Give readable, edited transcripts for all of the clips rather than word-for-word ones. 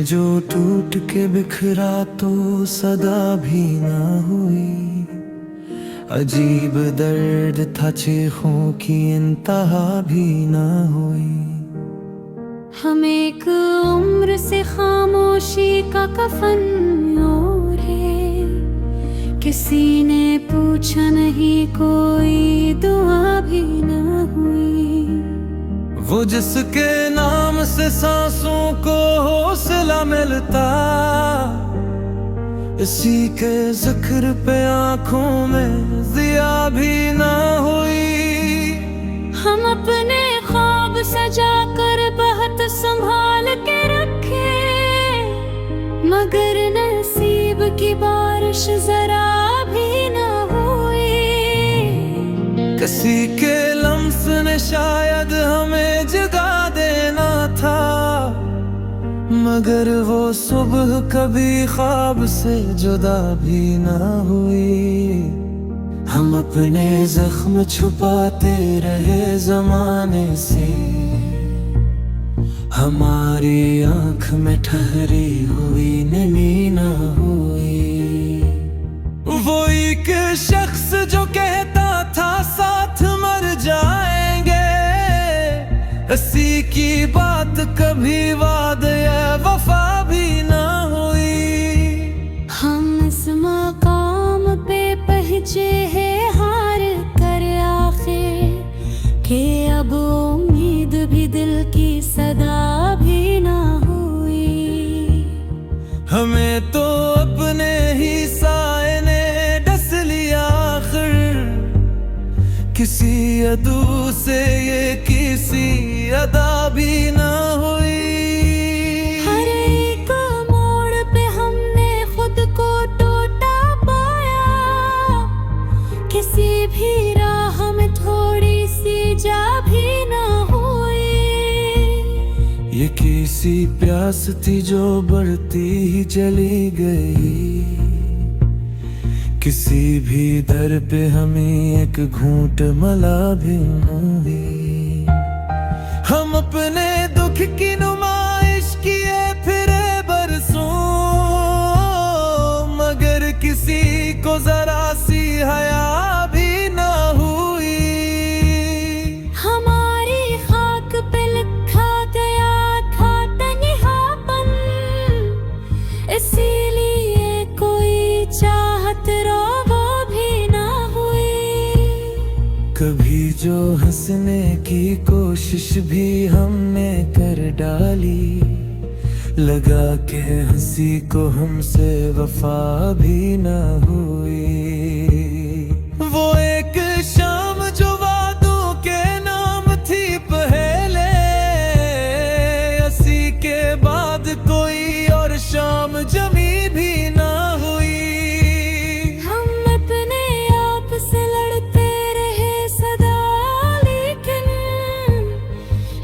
जो टूट के बिखरा तो सदा भी ना हुई। अजीब दर्द था, चीखों की इंतहा भी ना हुई। हम एक उम्र से खामोशी का कफन ओढ़े, किसी ने पूछा नहीं, कोई दुआ भी ना हुई। वो जिसके नाम से सांसों को हौसला मिलता, इसी के जिक्र पे आंखों में जिया भी ना हुई। हम अपने ख्वाब सजा कर बहुत संभाल के रखे, मगर नसीब की बारिश जरा भी ना हुई। किसी के लम्स ने शायद हमें जगा देना था, मगर वो सुबह कभी ख्वाब से जुदा भी ना हुई। हम अपने जख्म छुपाते रहे जमाने से, हमारी आंख में ठहरी हुई नमी ना हुई। वो एक शख्स जो कहता था साथ मर जाएंगे, हंसी की बात कभी वादे वफा भी ना हुई। हम इस मकाम पे पहुंचे हैं हार कर आखिर, कि अब उम्मीद भी दिल की सदा भी ना हुई। हमें तो अपने ही साए ने डस लिया आखिर, किसी अदू से ये किसी अदा भी ना हुई। हर एक मोड़ पे हमने खुद को टूटा पाया, किसी भी राह में थोड़ी सी जा भी ना हुई। ये किसी प्यास थी जो बढ़ती ही चली गई, किसी भी दर पे हमें एक घूंट मला भी न हुई। हम अपने दुख की नुमाइश किए फिरे बरसों, मगर किसी को जरा सी हया भी ना हुई। हमारी खाक पे लिखा गया था तन्हापन, इसीलिए कोई चाहत रो वो भी ना हुई। कभी जो हंसने की कोशिश भी हमने कर डाली, लगा के हंसी को हमसे वफा भी ना हुई। वो एक शाम जो वादों के नाम थी पहले, हंसी के बाद कोई और शाम जमी भी ना हुई। हम अपने आप से लड़ते रहे सदा, लेकिन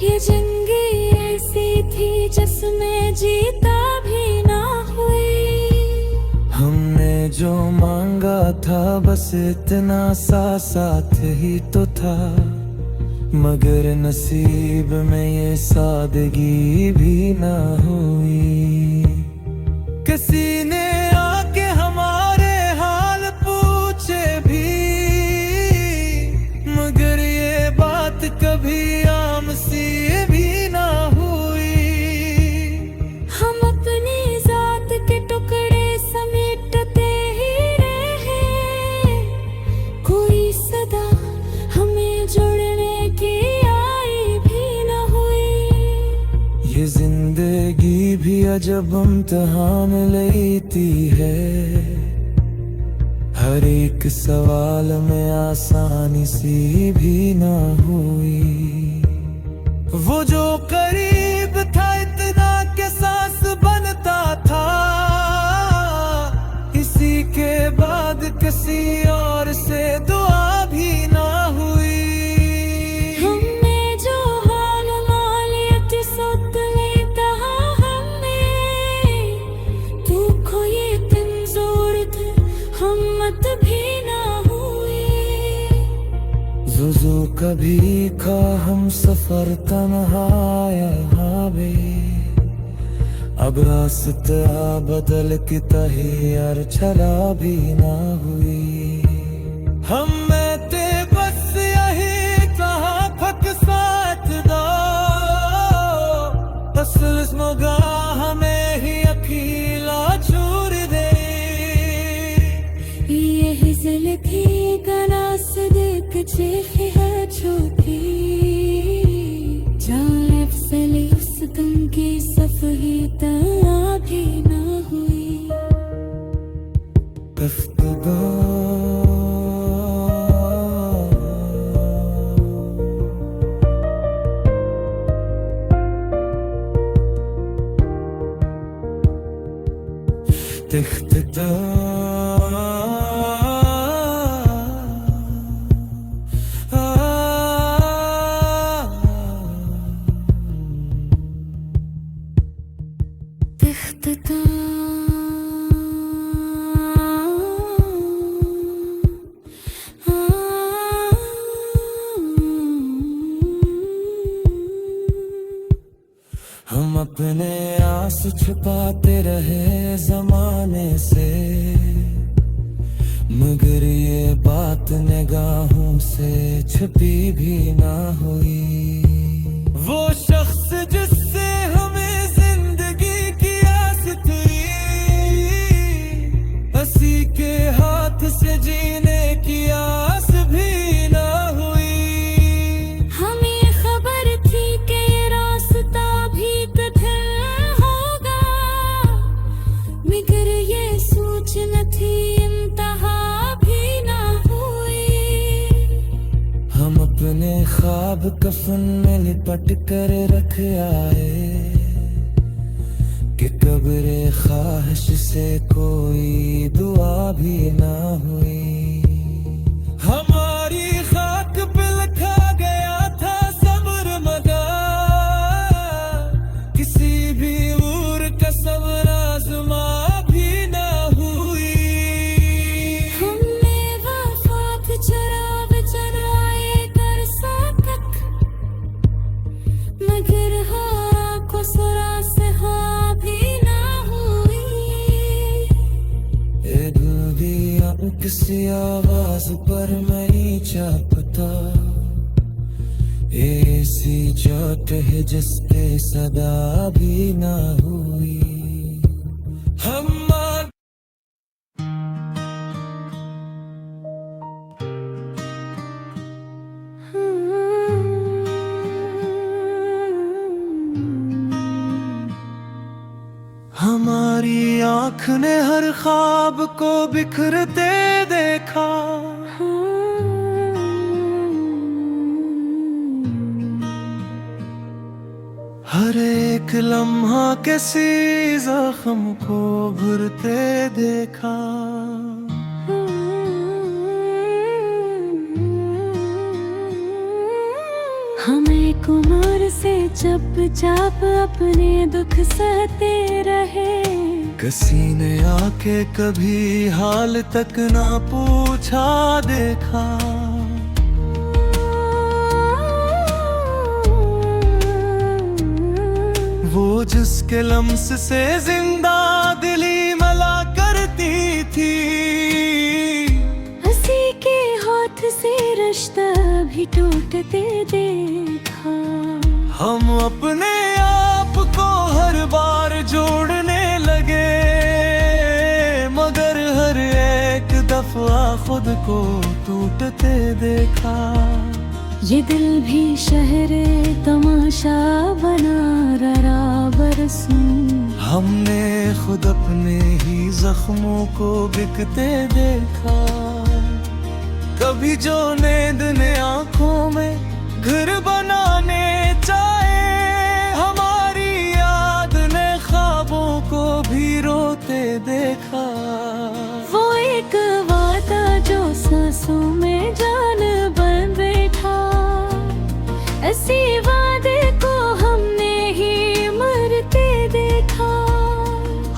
ये जंगी ऐसी थी जिसमें जीता भी ना हुई। हमने जो मांगा था बस इतना सा साथ ही तो था, मगर नसीब में ये सादगी भी ना हुई। किसी ने आके हमारे हाल पूछे भी, मगर ये बात कभी आम सी भी ना हुई। हम अपनी जात के टुकड़े समेटते ही रहे, कोई सदा हमें जोड़ने की आई भी न हुई। ये जिंदगी भी अजब इम्तिहान लेती है, हर एक सवाल में आसानी सी भी ना हुई। वो जो करीब था इतना के सांस बनता था, इसी के बाद किसी और से दुआ भी ना हुई। हमने जो हाल मालियत सुत लेता हमने, तू को ये तंजूर थे हिम्मत भी ना हुई। जुजू कभी का हम सफर तन्हा यहाँ बे, अब रास्ता बदल के तैयार चला भी ना हुई। हम में ते बस यही कहा फक साथ दो, असल मगा हमें ही अकेला छोड़ दे। ये हिजल की गनास देख चेखे है छोटी, जान फसली उस तुम की सफही तना भी ना हुई। गुफ्तगू दिखता दिखता हम अपने आस छुपाते रहे जमाने से, मगर ये बात निगाहों से छुपी भी ना हुई। वो शख्स जिससे हमें जिंदगी की आस थी, हंसी के हाथ से जीने की आस भी ना हुई। हमें खबर थी कि ये रास्ता भी कठिन होगा, मगर ये सोच न थी इंतहा भी ना हुई। हम अपने ख्वाब कफन में लिपट कर रख आए कि कब्रे ख्वाहिश से कोई दुआ भी ना हुई। हमारी खाक पे लिखा गया था सब्र मगर किसी भी उर का सब्र आज़मा भी ना हुई। हमने वफात चराग चराए कर साकक, मगर हाँ को सरा से हाँ भी ना हुई। ए दिल दिया किसी आवाज पर नहीं चाहता, ऐसी चोट है जिस पे सदा भी ना हुई। हम हमारी आँख ने हर ख्वाब को बिखरते देखा, हर एक लम्हा किसी जख्म को भरते देखा। हमें कुमार से चुपचाप अपने दुख सहते रहे, किसी ने आके कभी हाल तक ना पूछा देखा। वो जिसके लम्स से जिंदा दिली मला करती थी, हंसी के हाथ से रिश्ता भी टूटते देखा। हम अपने आप को हर बार जोड़ने लगे, मगर हर एक दफा खुद को टूटते देखा। ये दिल भी शहर तमाशा बना रहा बरसों, हमने खुद अपने ही जख्मों को बिकते देखा। कभी जो नींद ने आंखों में घर बनाने चाहे, हमारी याद ने ख्वाबों को भी रोते देखा। वो एक वादा जो सांसों में जान बन बैठा, ऐसी वादे को हमने ही मरते देखा।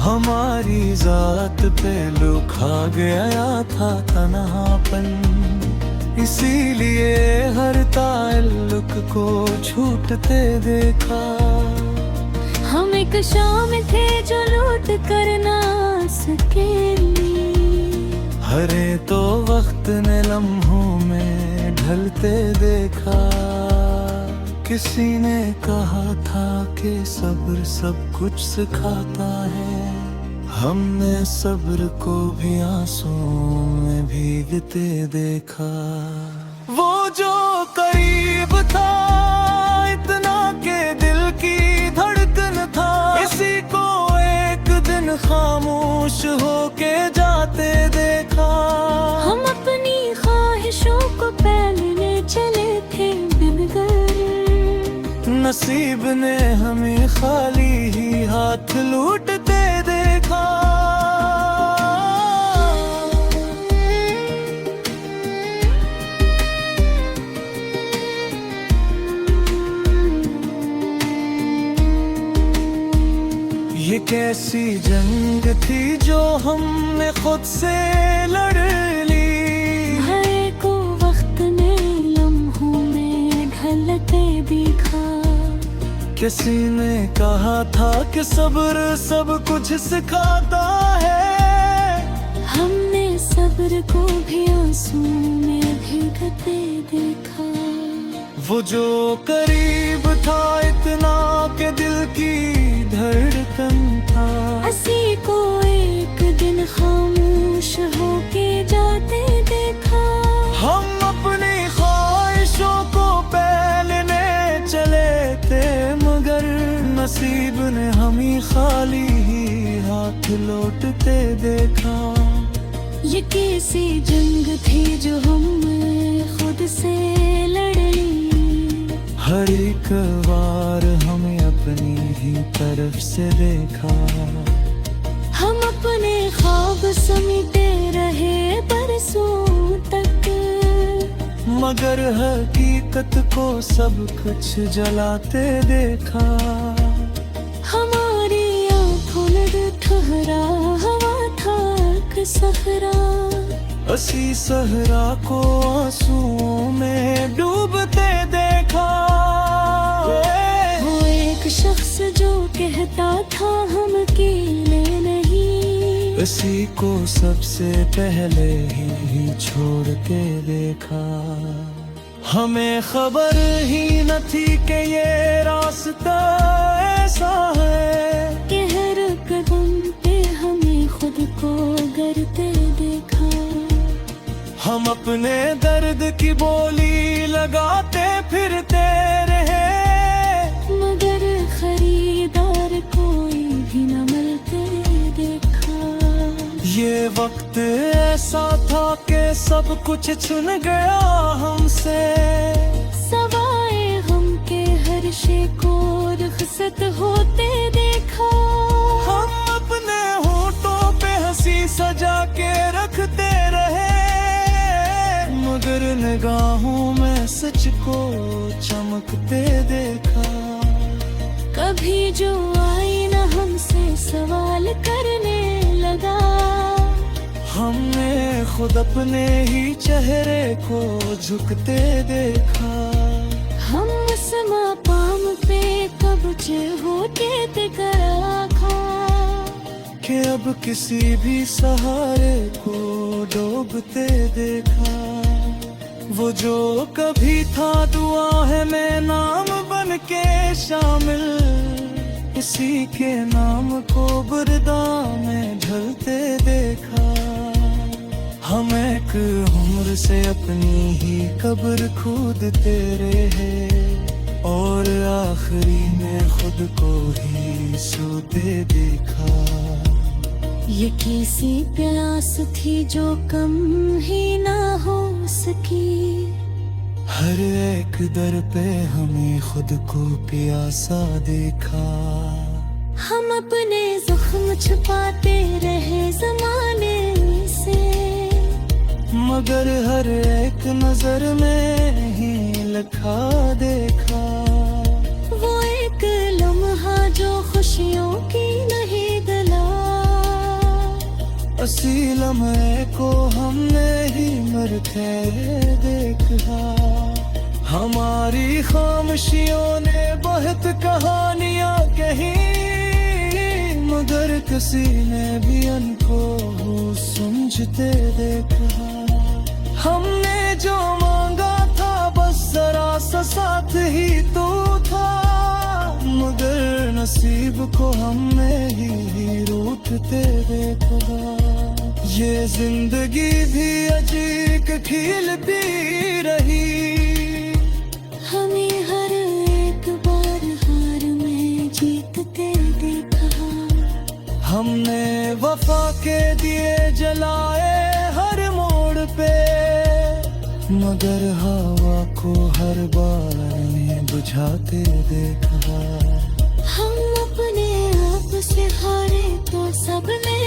हमारी जात पे लुखा गया था तन्हापन, इसीलिए हर ताल्लुक को छूटते देखा। हमें एक शाम थे जो लूट कर ना सकेली। हरे तो वक्त ने लम्हों में ढलते देखा। किसी ने कहा था कि सब्र सब कुछ सिखाता है। हमने सब्र को भी आंसुओं में भीगते देखा। वो जो करीब था इतना के दिल की धड़कन था, इसी को एक दिन खामोश होके जाते देखा। हम अपनी ख्वाहिशों को पहले चले थे बिनकर, नसीब ने हमें खाली ही हाथ लूटते देखा। ये कैसी जंग थी जो हमने खुद से लड़ ली। हर को वक्त ने लम्हों में ढलते दिखा। किसी ने कहा था कि सब्र सब कुछ सिखाता है। हमने सब्र को भी आंसू में भीगते देखा। वो जो करीब था इतना के दिल की धड़कन था, हंसी को एक दिन खामोश होके जाते देखा। हम अपनी ख्वाहिशों को पहले चले थे, मगर नसीब ने हमें खाली ही हाथ लौटते देखा। ये कैसी जंग थी जो हमने खुद से लड़ ली। हर एक बार हमें अपनी ही तरफ से देखा। हम अपने ख्वाब समेटे रहे बरसों तक, मगर हकीकत को सब कुछ जलाते देखा। हमारी आंखों में ठहरा हवा था एक सहरा। असी सहरा को आंसुओं में डूबते देखा। वो एक शख्स जो कहता था हम अकेले नहीं, इसी को सबसे पहले ही छोड़ के देखा। हमें खबर ही न थी कि ये रास्ता ऐसा है कि हर कदम पे हमें खुद को गिरते देखा। हम अपने दर्द की बोली लगाते फिरते रहे, मगर खरीदार कोई भी न मिलते देखा। ये वक्त ऐसा था कि सब कुछ छुन गया हमसे। सवाए हम के हर शे को रुखसत होते देखा। हम अपने होठों पे हंसी सजा के रखते रहे, मगर निगाहों में सच को चमकते देखा। कभी जो आई न हमसे सवाल करने लगा, हमने खुद अपने ही चेहरे को झुकते देखा। हम उस मकाम पे कब्जे होते थे रखा कि अब किसी भी सहारे को डूबते देखा। वो जो कभी था दुआ है में नाम बन के शामिल, इसी के नाम को बुरदा में ढलते देखा। हम एक उम्र से अपनी ही कब्र खोदते रहे, और आखिरी में खुद को ही सोते देखा। ये कैसी प्यास थी जो कम ही ना हो सकी। हर एक दर पे हमें खुद को प्यासा देखा। हम अपने जख्म छुपाते रहे जमाने से, मगर हर एक नजर में ही लिखा देखा। वो एक लम्हा जो खुशियों की नहीं गला, असी लम्हे को हमने ही मरते देखा। हमारी खामोशियों ने बहुत कहानियां कही, मगर किसी ने भी उनको समझते देखा। हमने जो मांगा था बस जरा सा साथ ही तो था, मगर नसीब को हमने ही रूठते देखा। ये जिंदगी भी अजीब खील पी रही, हमें हर एक बार हार में जीतते देखा। हमने वफा के दिए जलाए हर मोड़ पे, मगर हवा को हर बार में बुझाते देखा। हम अपने आप से हारे तो सबने